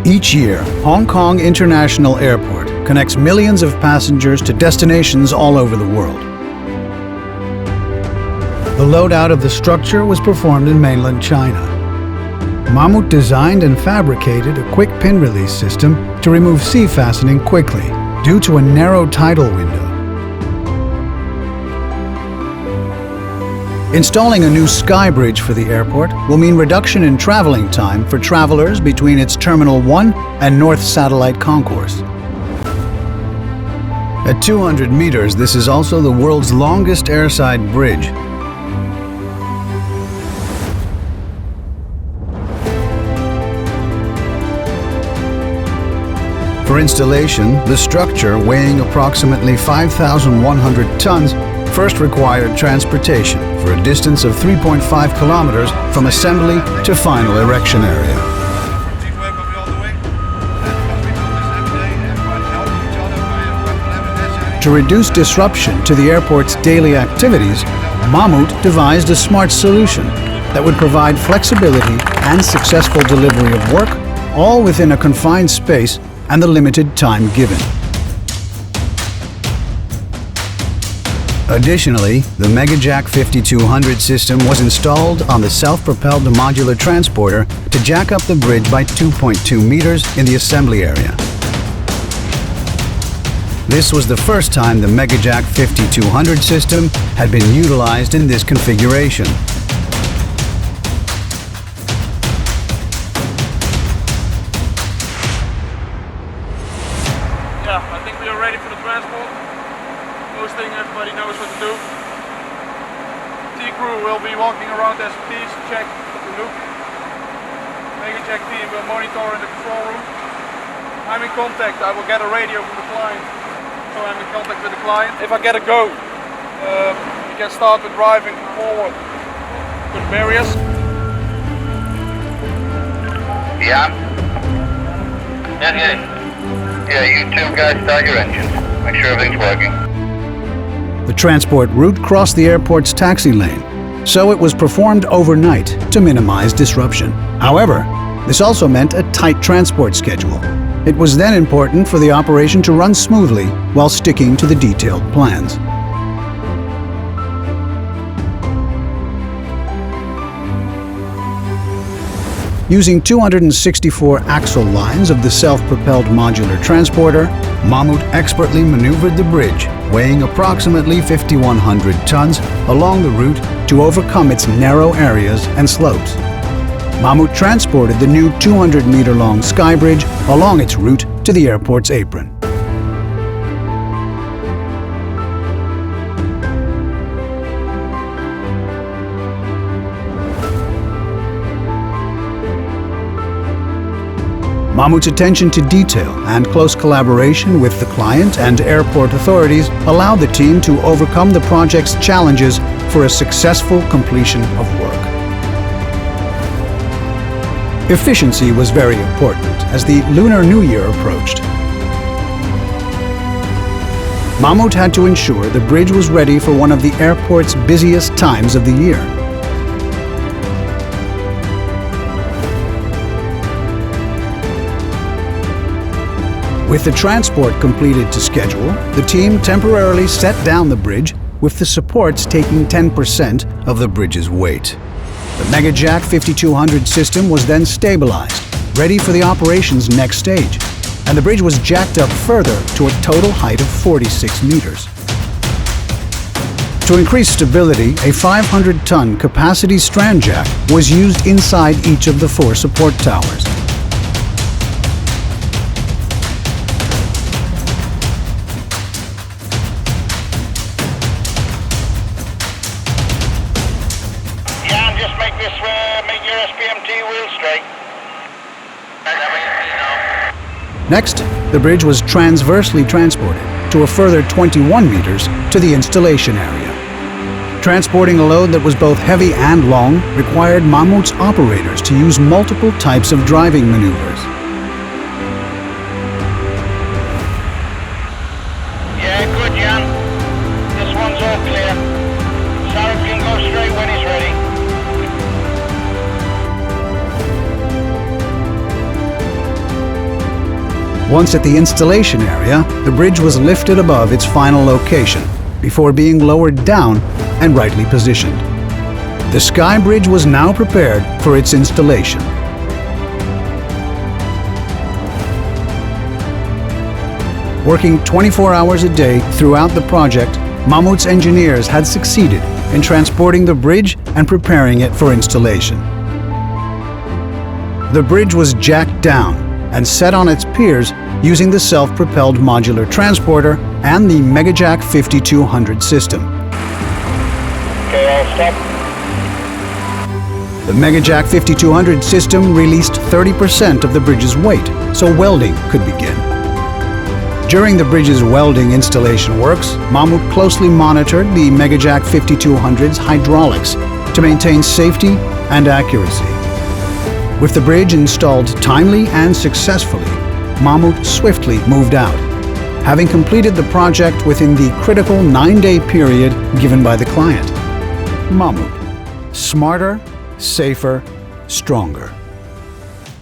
Each year, Hong Kong International Airport connects millions of passengers to destinations all over the world. The loadout of the structure was performed in mainland China. Mammoet designed and fabricated a quick pin release system to remove sea fastening quickly due to a narrow tidal window. Installing a new sky bridge for the airport will mean reduction in traveling time for travelers between its Terminal 1 and North Satellite Concourse. At 200 meters, this is also the world's longest airside bridge. For installation, the structure, weighing approximately 5,100 tons, first required transportation for a distance of 3.5 kilometers from assembly to final erection area. To reduce disruption to the airport's daily activities, Mammoet devised a smart solution that would provide flexibility and successful delivery of work, all within a confined space and the limited time given. Additionally, the MegaJack 5200 system was installed on the self-propelled modular transporter to jack up the bridge by 2.2 meters in the assembly area. This was the first time the MegaJack 5200 system had been utilized in this configuration. Yeah, I think we are ready for the transport. Most thing everybody knows what to do. T-crew will be walking around SOPs to check the loop. MegaJack team will monitor in the control room. I'm in contact, I will get a radio from the client. So I'm in contact with the client. If I get a go, we can start with driving forward to the barriers. Yeah. Yeah, you two guys start your engines. Make sure everything's working. The transport route crossed the airport's taxi lane, so it was performed overnight to minimize disruption. However, this also meant a tight transport schedule. It was then important for the operation to run smoothly while sticking to the detailed plans. Using 264 axle lines of the self-propelled modular transporter, Mammoet expertly maneuvered the bridge, weighing approximately 5,100 tons, along the route to overcome its narrow areas and slopes. Mammoet transported the new 200-meter-long sky bridge along its route to the airport's apron. Mammoet's attention to detail and close collaboration with the client and airport authorities allowed the team to overcome the project's challenges for a successful completion of work. Efficiency was very important as the Lunar New Year approached. Mammoet had to ensure the bridge was ready for one of the airport's busiest times of the year. With the transport completed to schedule, the team temporarily set down the bridge, with the supports taking 10% of the bridge's weight. The MegaJack 5200 system was then stabilized, ready for the operation's next stage, and the bridge was jacked up further to a total height of 46 meters. To increase stability, a 500-ton capacity strand jack was used inside each of the 4 support towers. Make your SPMT wheel straight. Next, the bridge was transversely transported to a further 21 meters to the installation area. Transporting a load that was both heavy and long required Mammoet's operators to use multiple types of driving maneuvers. Yeah, good, Jan. This one's all clear. Sarah can go straight when he's ready. Once at the installation area, the bridge was lifted above its final location before being lowered down and rightly positioned. The Sky Bridge was now prepared for its installation. Working 24 hours a day throughout the project, Mammoet's engineers had succeeded in transporting the bridge and preparing it for installation. The bridge was jacked down and set on its piers using the self-propelled modular transporter and the MegaJack 5200 system. Okay, I'll stop. The MegaJack 5200 system released 30% of the bridge's weight, so welding could begin. During the bridge's welding installation works, Mammoet closely monitored the MegaJack 5200's hydraulics to maintain safety and accuracy. With the bridge installed timely and successfully, Mammoet swiftly moved out, having completed the project within the critical 9-day period given by the client. Mammoet. Smarter, safer, stronger.